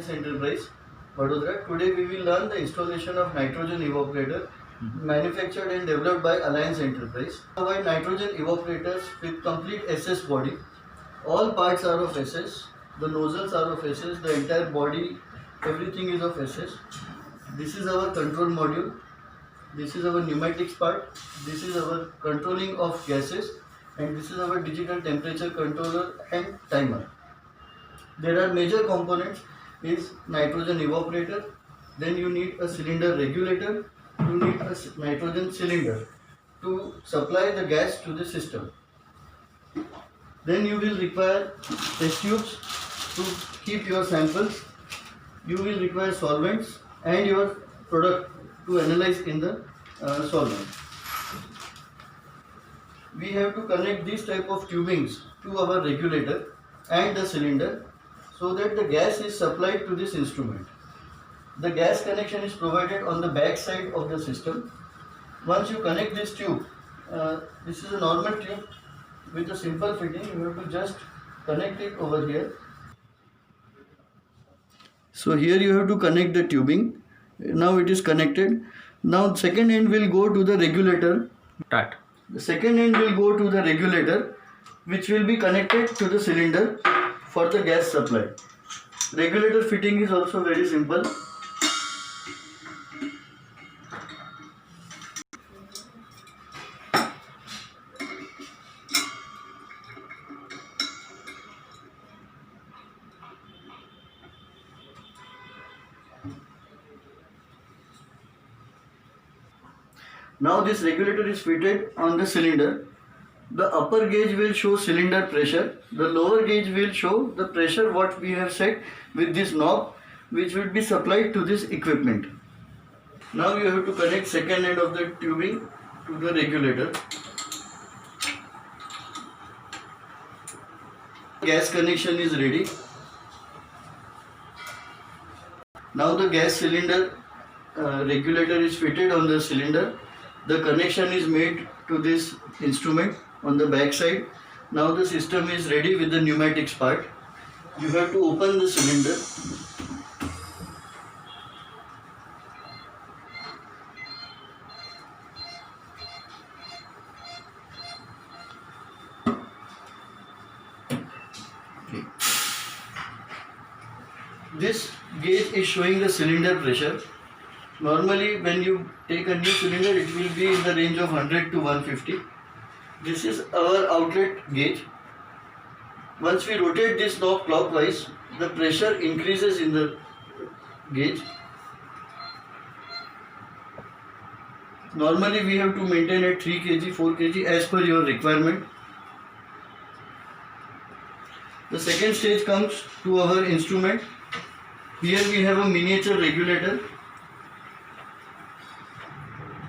Alliance Enterprise, Vadodara. Today we will learn the installation of nitrogen evaporator manufactured and developed by Alliance Enterprise. Provide nitrogen evaporators with complete SS body. All parts are of SS. The nozzles are of SS. The entire body, everything is of SS. This is our control module. This is our pneumatics part. This is our controlling of gases, and this is our digital temperature controller and timer. There are major components is nitrogen evaporator, then you need a cylinder regulator, you need a nitrogen cylinder to supply the gas to the system. Then you will require test tubes to keep your samples, you will require solvents and your product to analyze in the solvent. We have to connect this type of tubings to our regulator and the cylinder so that the gas is supplied to this instrument. The gas connection is provided on the back side of the system. Once you connect this tube, this is a normal tube with a simple fitting, you have to just connect it over here. So here you have to connect the tubing. Now it is connected. Now second end will go to the regulator. The second end will go to the regulator, which will be connected to the cylinder for the gas supply. Regulator fitting is also very simple. Now this regulator is fitted on the cylinder. The upper gauge will show cylinder pressure. The lower gauge will show the pressure what we have set with this knob, which will be supplied to this equipment. Now you have to connect second end of the tubing to the regulator. Gas connection is ready. Now the gas cylinder regulator is fitted on the cylinder. The connection is made to this instrument on the back side. Now the system is ready with the pneumatics part. You have to open the cylinder. This gauge is showing the cylinder pressure. Normally when you take a new cylinder, it will be in the range of 100 to 150. This is our outlet gauge. Once we rotate this knob clockwise, the pressure increases in the gauge. Normally we have to maintain at 3 kg, 4 kg as per your requirement. The second stage comes to our instrument. Here we have a miniature regulator.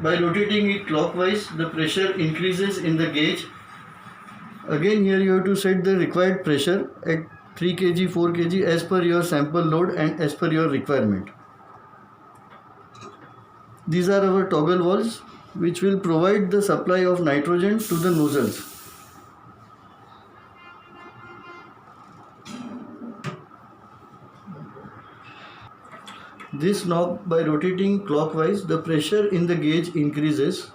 By rotating it clockwise, the pressure increases in the gauge. Again here you have to set the required pressure at 3 kg, 4 kg as per your sample load and as per your requirement. These are our toggle valves which will provide the supply of nitrogen to the nozzles. This knob, by rotating clockwise, the pressure in the gauge increases,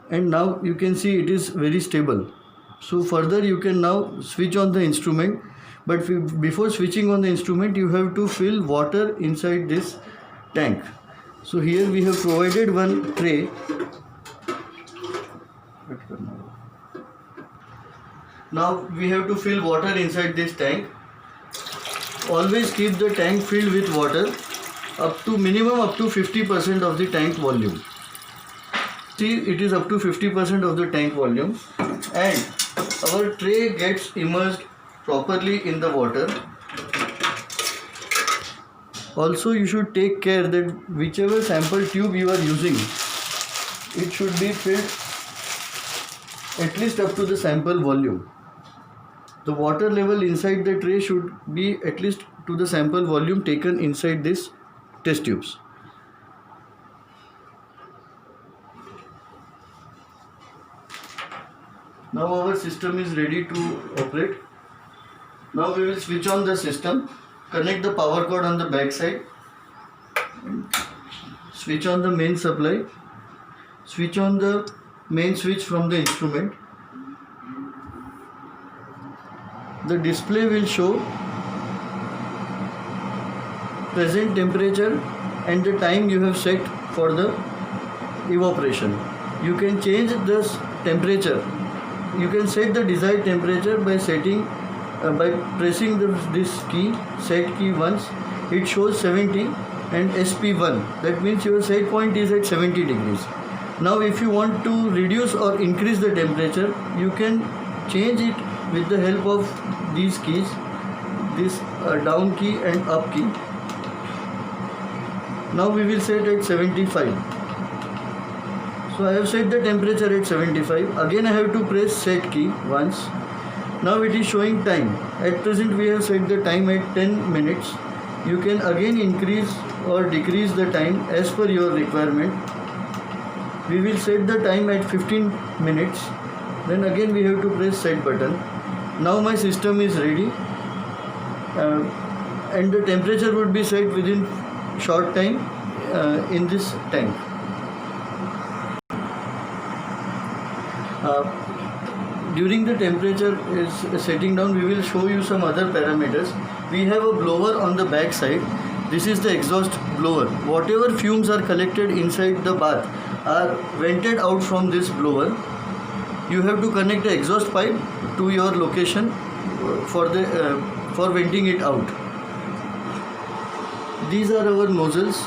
and now you can see it is very stable. So further you can now switch on the instrument, but before switching on the instrument you have to fill water inside this tank. So here we have provided one tray. Now we have to fill water inside this tank. Always keep the tank filled with water up to minimum up to 50% of the tank volume. See, it is up to 50% of the tank volume, and our tray gets immersed properly in the water. Also you should take care that whichever sample tube you are using, it should be filled at least up to the sample volume. The water level inside the tray should be at least to the sample volume taken inside this test tubes. Now our system is ready to operate. Now we will switch on the system. connect the power cord on the back side, switch on the main supply, switch on the main switch from the instrument. The display will show present temperature and the time you have set for the evaporation. You can change this temperature. You can set the desired temperature by pressing this key, set key once. It shows 70 and SP1. That means your set point is at 70 degrees. Now if you want to reduce or increase the temperature, you can change it with the help of these keys, this down key and up key. Now we will set at 75. So I have set the temperature at 75. Again I have to press set key once. Now it is showing time. At present we have set the time at 10 minutes. You can again increase or decrease the time as per your requirement. We will set the time at 15 minutes. Then again we have to press set button. Now my system is ready. And the temperature would be set within short time in this tank. During the temperature is setting down, we will show you some other parameters. We have a blower on the back side. This is the exhaust blower. Whatever fumes are collected inside the bath are vented out from this blower. You have to connect the exhaust pipe to your location for venting it out. These are our nozzles.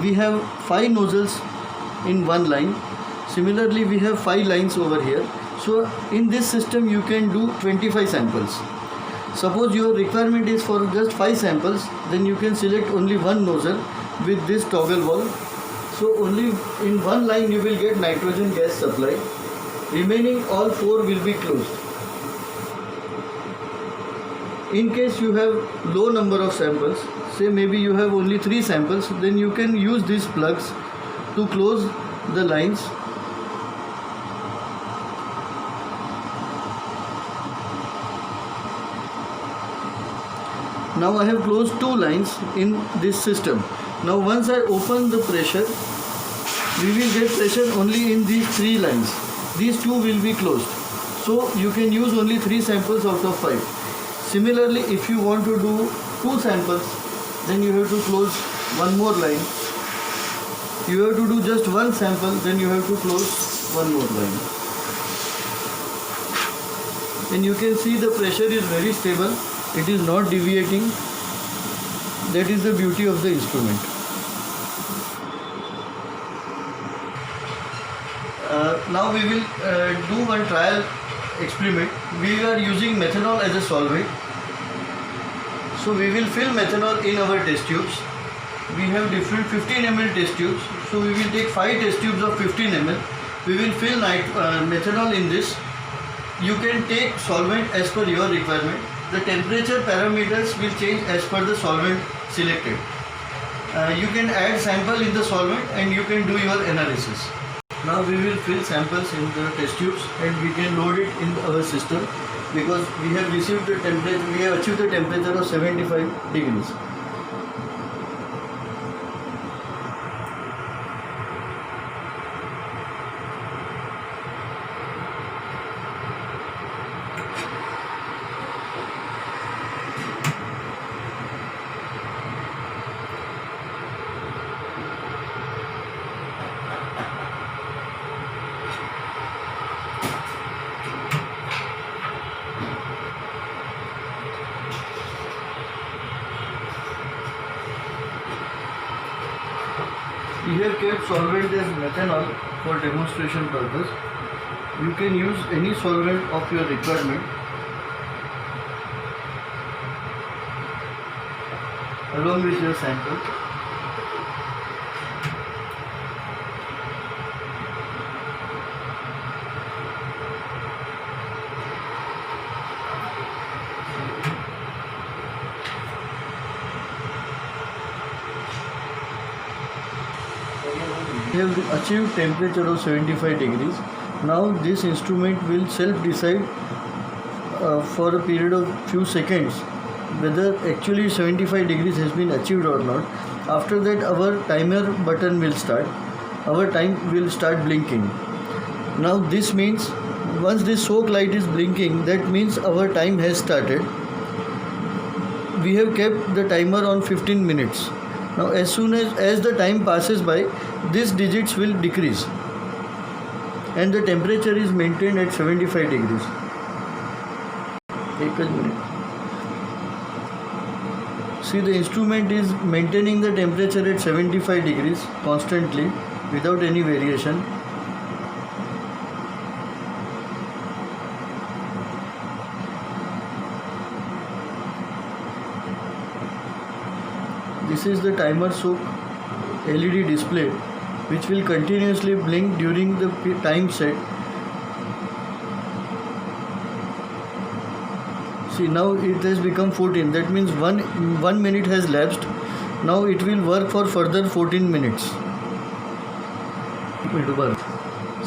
We have 5 nozzles in one line. Similarly, we have 5 lines over here. So in this system you can do 25 samples. Suppose your requirement is for just 5 samples, then you can select only one nozzle with this toggle valve. So only in one line you will get nitrogen gas supply. Remaining all 4 will be closed. In case you have low number of samples, say maybe you have only 3 samples, then you can use these plugs to close the lines. Now I have closed 2 lines in this system. Now once I open the pressure, we will get pressure only in these 3 lines. These 2 will be closed. So you can use only 3 samples out of 5. Similarly, if you want to do 2 samples, then you have to close one more line. You have to do just 1 sample, then you have to close one more line. And you can see the pressure is very stable. It is not deviating. That is the beauty of the instrument. Now we will do one trial experiment. We are using methanol as a solvent. So we will fill methanol in our test tubes. We have different 15 ml test tubes. So we will take 5 test tubes of 15 ml. We will fill methanol in this. You can take solvent as per your requirement. The temperature parameters will change as per the solvent selected. You can add sample in the solvent and you can do your analysis. Now we will fill samples in the test tubes and we can load it in our system because we have received the temperature, we have achieved the temperature of 75 degrees. We have kept solvent as methanol for demonstration purpose. You can use any solvent of your requirement. Along with your sample. We have achieved temperature of 75 degrees. Now this instrument will self decide for a period of few seconds whether actually 75 degrees has been achieved or not. After that our timer button will start. Our time will start blinking. Now this means once this soak light is blinking, that means our time has started. We have kept the timer on 15 minutes. Now as soon as the time passes by, these digits will decrease and the temperature is maintained at 75 degrees. Take a minute. See, the instrument is maintaining the temperature at 75 degrees constantly without any variation. This is the timer soak LED display, which will continuously blink during the time set. See, now it has become 14. That means one minute has lapsed. Now it will work for further 14 minutes.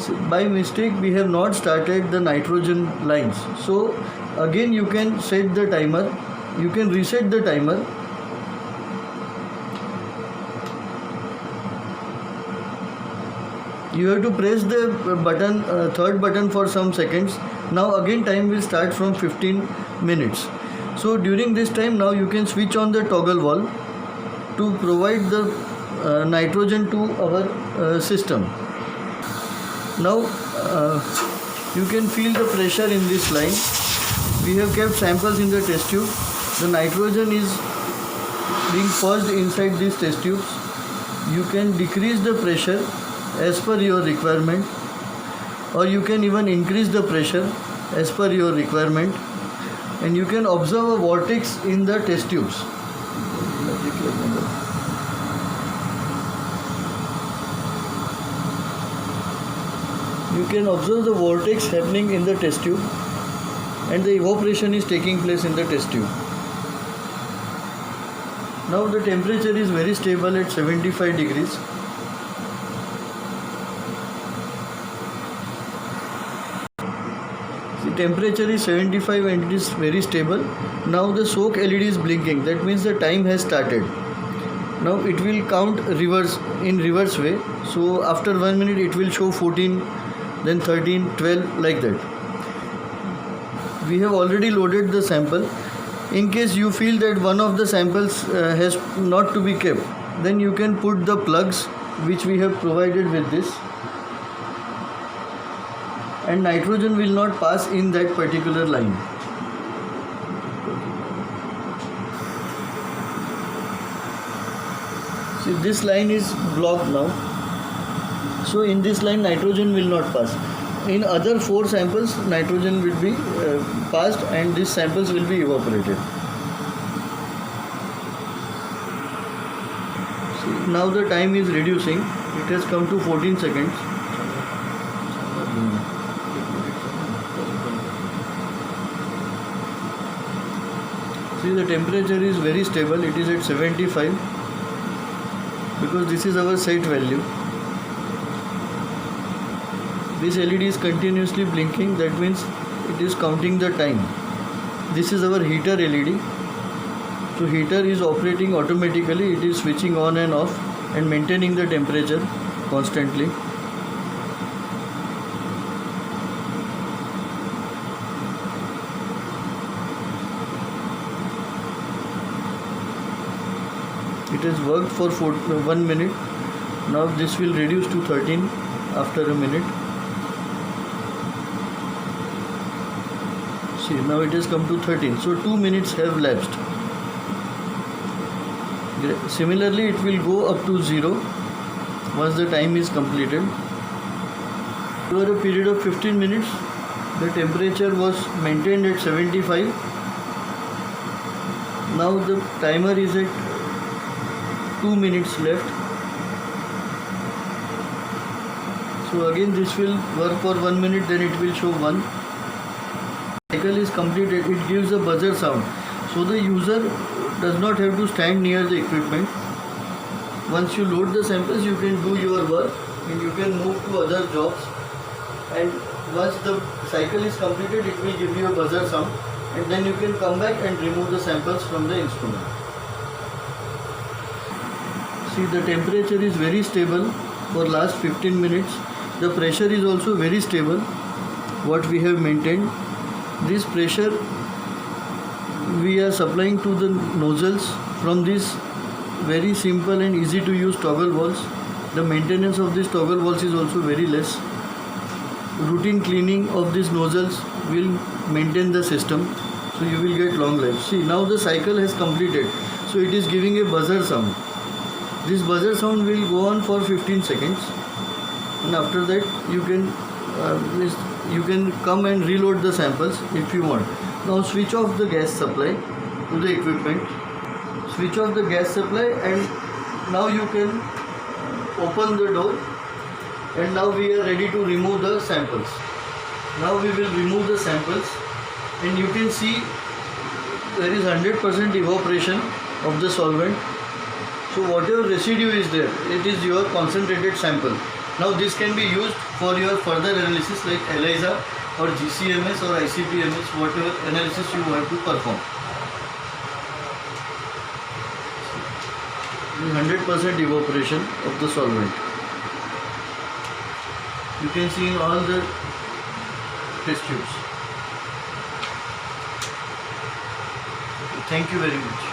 See, by mistake we have not started the nitrogen lines. So again you can set the timer. You can reset the timer. You have to press the button, third button for some seconds. Now again time will start from 15 minutes. So during this time now you can switch on the toggle valve to provide the nitrogen to our system. Now you can feel the pressure in this line. We have kept samples in the test tube. The nitrogen is being purged inside these test tubes. You can decrease the pressure as per your requirement, or you can even increase the pressure as per your requirement, and you can observe a vortex in the test tubes. You can observe the vortex happening in the test tube, and the evaporation is taking place in the test tube. Now the temperature is very stable at 75 degrees. Temperature is 75 and it is very stable. Now the soak LED is blinking. That means the time has started. Now it will count in reverse way. So after 1 minute it will show 14, then 13, 12, like that. We have already loaded the sample. In case you feel that one of the samples has not to be kept, then you can put the plugs which we have provided with this, and nitrogen will not pass in that particular line. See, this line is blocked now. So in this line nitrogen will not pass. In other 4 samples nitrogen will be passed and these samples will be evaporated. See, now the time is reducing. It has come to 14 seconds. See, the temperature is very stable. It is at 75 because this is our set value. This LED is continuously blinking. That means it is counting the time. This is our heater LED. So heater is operating automatically. It is switching on and off and maintaining the temperature constantly. It has worked for 1 minute. Now this will reduce to 13 after a minute. See, now it has come to 13. So 2 minutes have lapsed. Similarly, it will go up to 0 once the time is completed. Over a period of 15 minutes, the temperature was maintained at 75. Now the timer is at 2 minutes left. So again this will work for 1 minute, then it will show 1. Cycle is completed. It gives a buzzer sound. So the user does not have to stand near the equipment. Once you load the samples, you can do your work and you can move to other jobs. And once the cycle is completed, it will give you a buzzer sound and then you can come back and remove the samples from the instrument. See, the temperature is very stable for last 15 minutes. The pressure is also very stable, what we have maintained. This pressure we are supplying to the nozzles from these very simple and easy to use toggle valves. The maintenance of these toggle valves is also very less. Routine cleaning of these nozzles will maintain the system, so you will get long life. See, now the cycle has completed, so it is giving a buzzer sound. This buzzer sound will go on for 15 seconds, and after that you can come and reload the samples if you want. Now switch off the gas supply to the equipment. Switch off the gas supply, and now you can open the door, and now we are ready to remove the samples. Now we will remove the samples, and you can see there is 100% evaporation of the solvent. So whatever residue is there, it is your concentrated sample. Now this can be used for your further analysis like ELISA or GCMS or ICP-MS, whatever analysis you want to perform. 100% evaporation of the solvent. You can see in all the test tubes. Thank you very much.